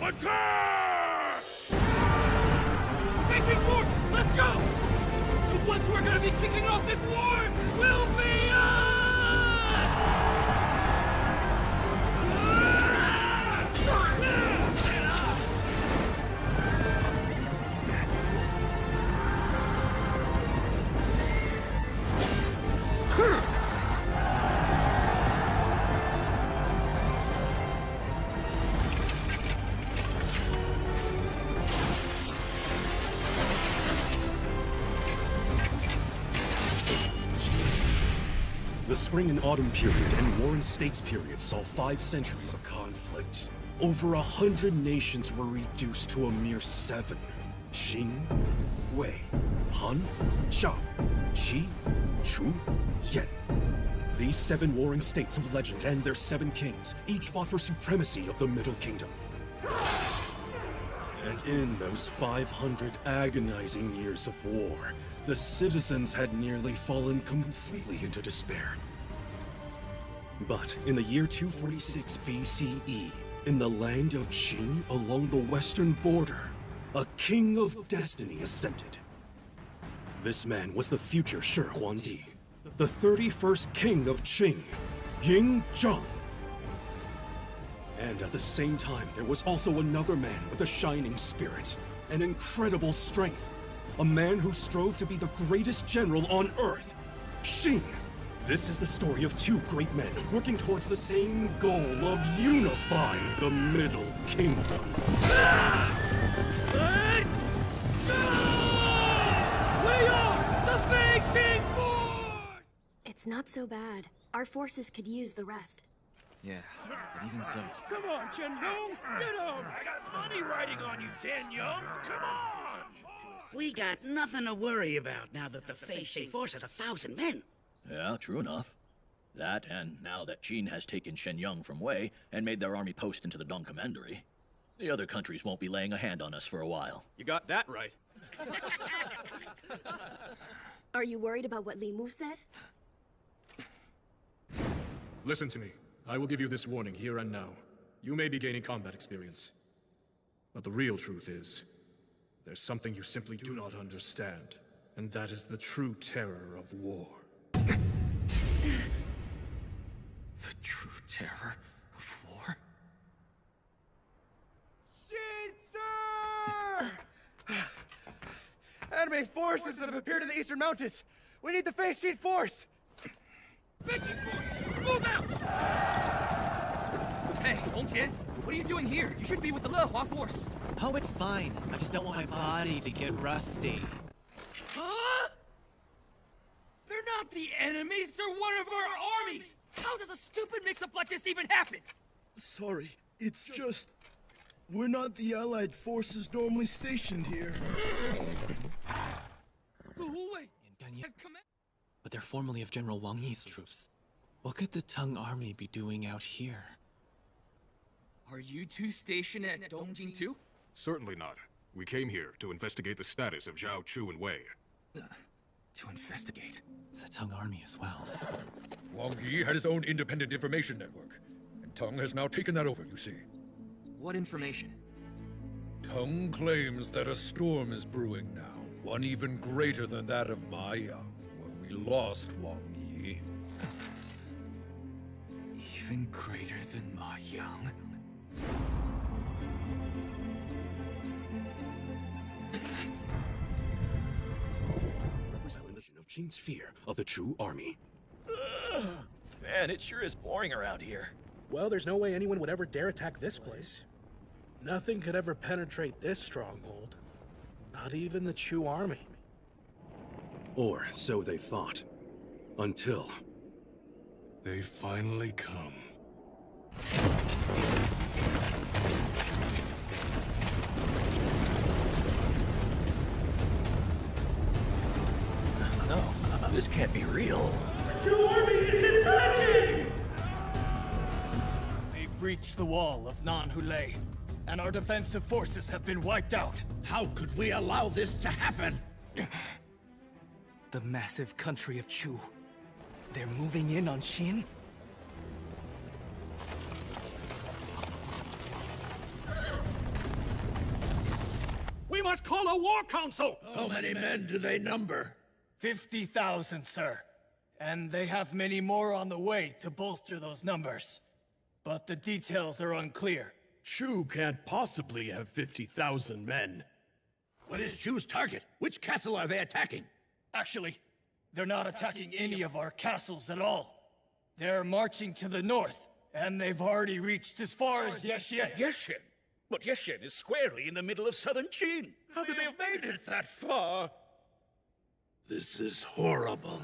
Attack! Facing force, let's go! The ones who are gonna be kicking off this war will be us! The Spring and Autumn period and Warring States period saw 5 centuries of conflict. Over 100 nations were reduced to a mere 7. Qing, Wei, Han, Zhao, Qi, Chu, Yan. These 7 warring states of legend and their 7 kings each fought for supremacy of the Middle Kingdom. And in those 500 agonizing years of war, the citizens had nearly fallen completely into despair. But in the year 246 BCE, in the land of Qin along the western border, a king of destiny ascended. This man was the future Shi Huangdi, the 31st king of Qing, Ying Zhang. And at the same time, there was also another man with a shining spirit, an incredible strength, a man who strove to be the greatest general on Earth, Xin. This is the story of 2 great men working towards the same goal of unifying the Middle Kingdom. Let's go! We are the Facing Force! It's not so bad. Our forces could use the rest. Yeah, but even so... Come on, Chen Yong! Get out! I got money riding on you, Chen Yong! Come on! We got nothing to worry about now that the Facing Force has 1,000 men. Yeah, true enough. That, and now that Qin has taken Shenyang from Wei and made their army post into the Dong Commandery, the other countries won't be laying a hand on us for a while. You got that right. Are you worried about what Li Mu said? Listen to me. I will give you this warning here and now. You may be gaining combat experience. But the real truth is, there's something you simply do not understand. And that is the true terror of war. The true terror of war? Enemy forces that have appeared in the Eastern Mountains! We need the Face Sheet Force! Facing Force! Move out! Hey, Hongqian, what are you doing here? You should be with the Lehua Force. Oh, it's fine. I just don't want my body to get rusty. Huh? They're not the enemies, they're one of our armies! How does a stupid mix-up like this even happen? Sorry, it's just... we're not the Allied forces normally stationed here. But they're formerly of General Wang Yi's troops. What could the Tang army be doing out here? Are you 2 stationed at Dongjing too? Certainly not. We came here to investigate the status of Zhao, Chu, and Wei. To investigate? The Tang army as well. Wang Yi had his own independent information network, and Tang has now taken that over, you see. What information? Tang claims that a storm is brewing now, one even greater than that of Maiyang, where we lost Wang Yi. Even greater than Maiyang? Representation of Qin's fear of the true army. Man, it sure is boring around here. Well, there's no way anyone would ever dare attack this place. Nothing could ever penetrate this stronghold. Not even the Chu army. Or so they thought. Until... they finally come. No, this can't be real. The Chu army is attacking! They've breached the wall of Nanhulei, and our defensive forces have been wiped out. How could we allow this to happen? The massive country of Chu. They're moving in on Xin? We must call a war council! How many men do they number? 50,000, sir. And they have many more on the way to bolster those numbers. But the details are unclear. Chu can't possibly have 50,000 men. What is Chu's target? Which castle are they attacking? Actually, they're not attacking any of our castles at all. They're marching to the north, and they've already reached as far as Yeshen. Yeshen? But Yeshen is squarely in the middle of southern Qin. How could they have made it that far? This is horrible.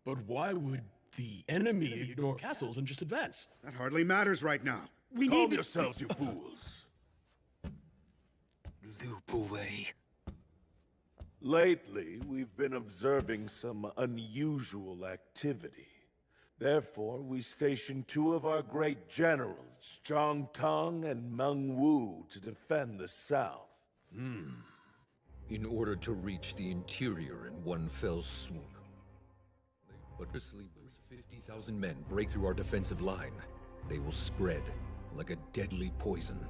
But why would the enemy ignore castles and just advance? That hardly matters right now. Calm yourselves, you fools. Lu Buwei. Lately, we've been observing some unusual activity. Therefore, we stationed 2 of our great generals, Zhang Tong and Meng Wu, to defend the south. In order to reach the interior in one fell swoop, they purposely lose 50,000 men break through our defensive line. They will spread like a deadly poison,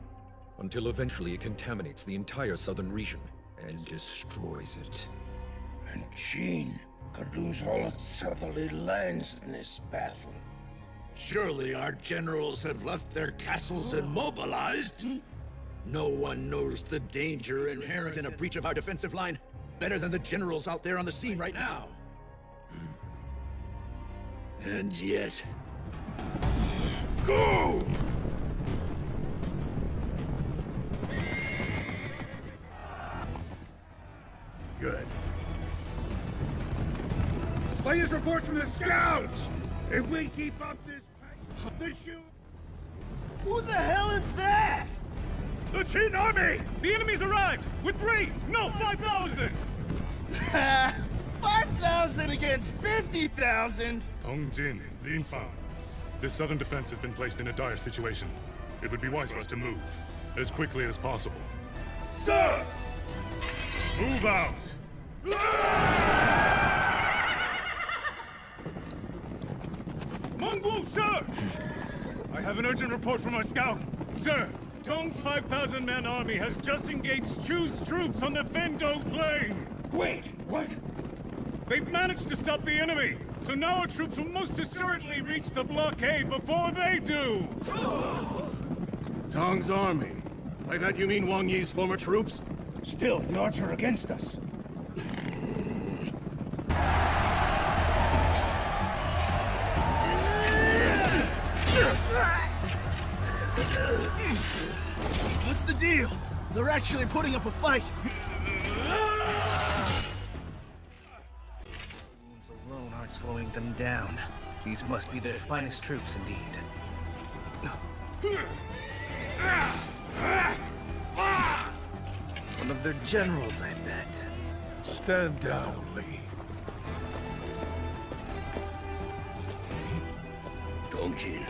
until eventually it contaminates the entire southern region and destroys it. And Qin could lose all its southerly lands in this battle. Surely our generals have left their castles immobilized? No one knows the danger inherent in a breach of our defensive line better than the generals out there on the scene right now. And yet... Go! Good. Latest report from the scouts! If we keep up this pace, the Shu... Who the hell is that? The Qin army! The enemy's arrived! With 5,000! 5,000 against 50,000? Tongjin, Lin Fang. This southern defense has been placed in a dire situation. It would be wise for us to move, as quickly as possible. Sir! Move out! Meng Wu, sir! I have an urgent report from our scout. Sir, Tong's 5,000-man army has just engaged Chu's troops on the Fendo Plain! Wait, what? They've managed to stop the enemy, so now our troops will most assuredly reach the blockade before they do! Tong's army. By that you mean Wang Yi's former troops? Still, the odds are against us. What's the deal? They're actually putting up a fight. Wounds alone aren't slowing them down. These must be their finest troops indeed. One of their generals, I bet. Stand down, Li. Tongjin.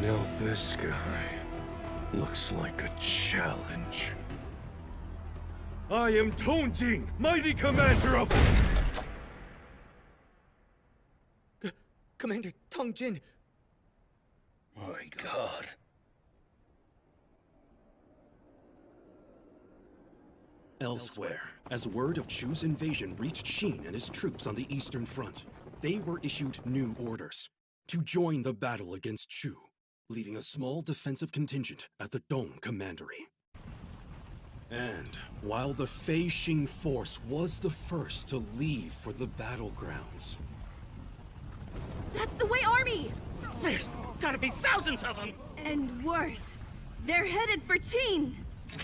Now this guy looks like a challenge. I am Tongjin, mighty commander of... Commander Tongjin! My God. Elsewhere, as word of Chu's invasion reached Qin and his troops on the Eastern Front, they were issued new orders to join the battle against Chu, leaving a small defensive contingent at the Dong Commandery. And while the Fei Xing force was the first to leave for the battlegrounds... That's the Wei army! There's gotta be thousands of them! And worse, they're headed for Qin!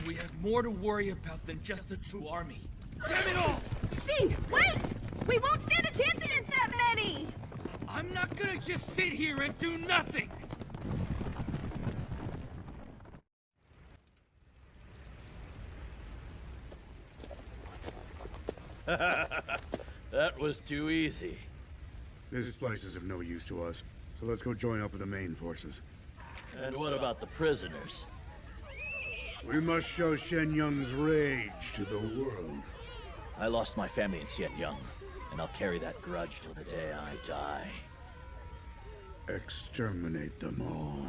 We have more to worry about than just the Chu army. Damn it all! Qin, wait! We won't stand a chance against that many! I'm not gonna just sit here and do nothing! That was too easy. This place is of no use to us, so let's go join up with the main forces. And what about the prisoners? We must show Shen Yung's rage to the world. I lost my family in Xianyang, and I'll carry that grudge till the day I die. Exterminate them all.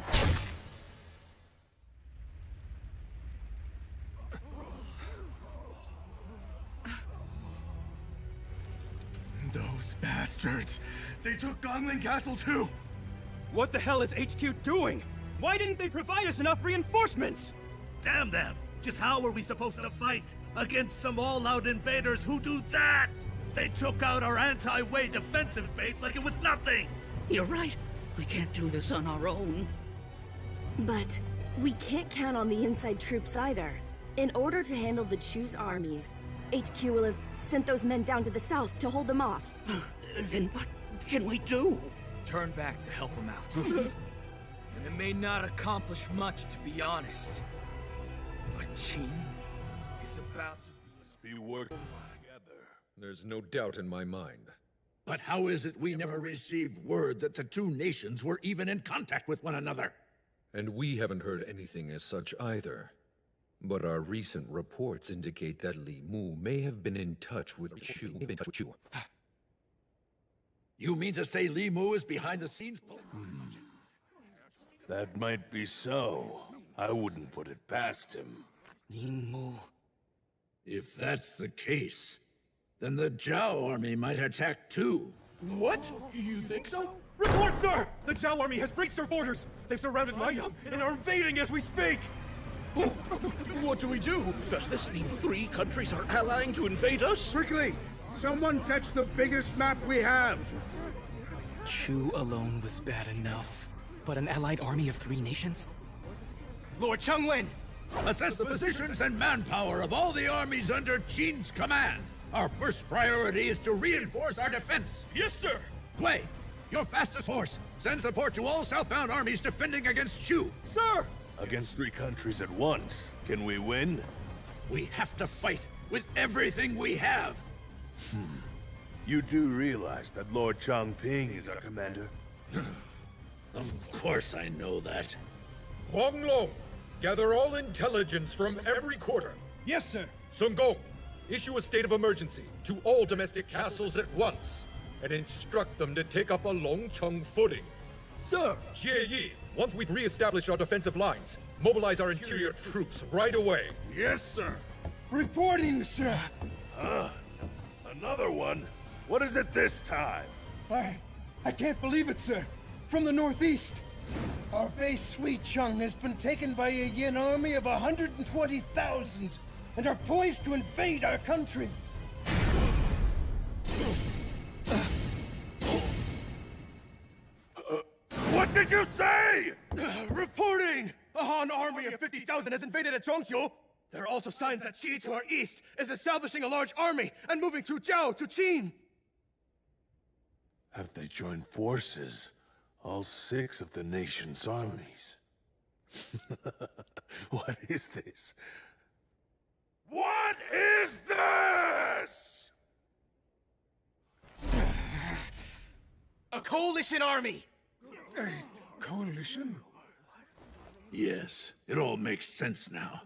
Those bastards! They took Gongling Castle too! What the hell is HQ doing? Why didn't they provide us enough reinforcements? Damn them! Just how are we supposed to fight against some all-out invaders who do that? They took out our anti-Wei defensive base like it was nothing! You're right. We can't do this on our own. But we can't count on the inside troops either. In order to handle the Chu's armies, HQ will have sent those men down to the south to hold them off. Then what can we do? Turn back to help them out. And it may not accomplish much, to be honest. But Qin is about to be working together. There's no doubt in my mind. But how is it we never received word that the two nations were even in contact with one another? And we haven't heard anything as such either. But our recent reports indicate that Li Mu may have been in touch with Chu. You mean to say Li Mu is behind the scenes? That might be so. I wouldn't put it past him. Li Mu. If that's the case, then the Zhao army might attack too. What? You think so? Report, sir! The Zhao army has breached our borders! They've surrounded Maiyang and are invading as we speak! What do we do? Does this mean 3 countries are allying to invade us? Quickly! Someone fetch the biggest map we have! Chu alone was bad enough. But an allied army of 3 nations? Lord Chunglin! Assess the positions and manpower of all the armies under Qin's command. Our first priority is to reinforce our defense. Yes, sir! Gui, your fastest horse. Send support to all southbound armies defending against Chu. Sir! Against 3 countries at once. Can we win? We have to fight with everything we have. You do realize that Lord Chongping is our commander? Of course I know that. Huang Long, gather all intelligence from every quarter. Yes, sir. Sun Gong, issue a state of emergency to all domestic castles at once, and instruct them to take up a Longcheng footing. Sir! Jie Yi, once we've re-established our defensive lines, mobilize our interior troops right away. Yes, sir. Reporting, sir. Another one? What is it this time? I can't believe it, sir. From the northeast. Our base, Suicheng, has been taken by a Yin army of 120,000 and are poised to invade our country. What did you say? Reporting! A Han army of 50,000 has invaded at Zhongqiu. There are also signs that Qi to our east is establishing a large army and moving through Zhao to Qin. Have they joined forces? All 6 of the nation's armies. What is this? What is this? A coalition army! A coalition? Yes, it all makes sense now.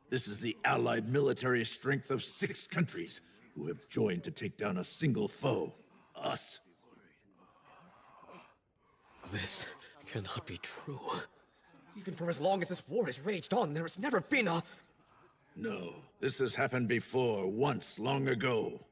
This is the allied military strength of 6 countries who have joined to take down a single foe. Us. This cannot be true. Even for as long as this war has raged on, there has never been a... No, this has happened before, once, long ago.